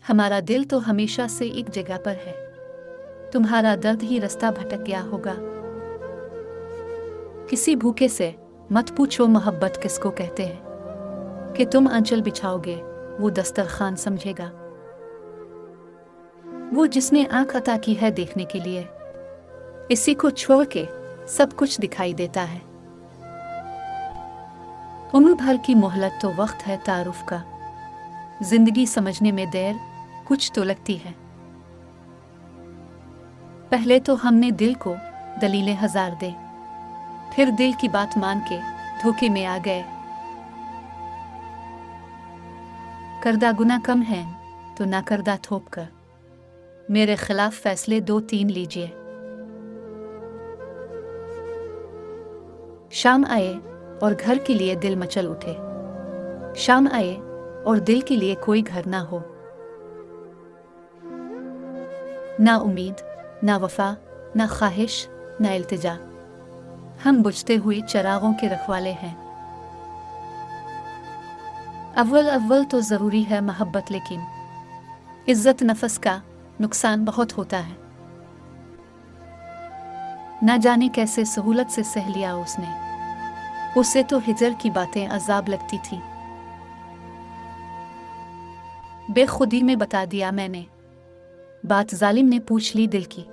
हमारा दिल तो हमेशा से एक जगह पर है, तुम्हारा दर्द ही रास्ता भटक गया होगा। किसी भूखे से मत पूछो मोहब्बत किसको कहते हैं, कि तुम आंचल बिछाओगे वो दस्तरखान समझेगा। वो जिसने आंख अता की है देखने के लिए, इसी को छोड़ के सब कुछ दिखाई देता है। उम्र भर की मोहलत तो वक्त है तारुफ का, जिंदगी समझने में देर कुछ तो लगती है। पहले तो हमने दिल को दलीलें हजार दे, फिर दिल की बात मान के धोखे में आ गए। करदा गुना कम है तो ना करदा थोप कर मेरे खिलाफ फैसले 2-3 लीजिए। शाम आए और घर के लिए दिल मचल उठे, शाम आए और दिल के लिए कोई घर ना हो। ना उम्मीद, ना वफा, ना ख्वाहिश, ना इल्तिजा, हम बुझते हुए चरागों के रखवाले हैं। अव्वल तो ज़रूरी है मोहब्बत, लेकिन इज्जत नफस का नुकसान बहुत होता है। ना जाने कैसे सहूलत से सह लिया उसने, उसे तो हिजर की बातें अजाब लगती थी। बेखुदी में बता दिया मैंने, बात जालिम ने पूछ ली दिल की।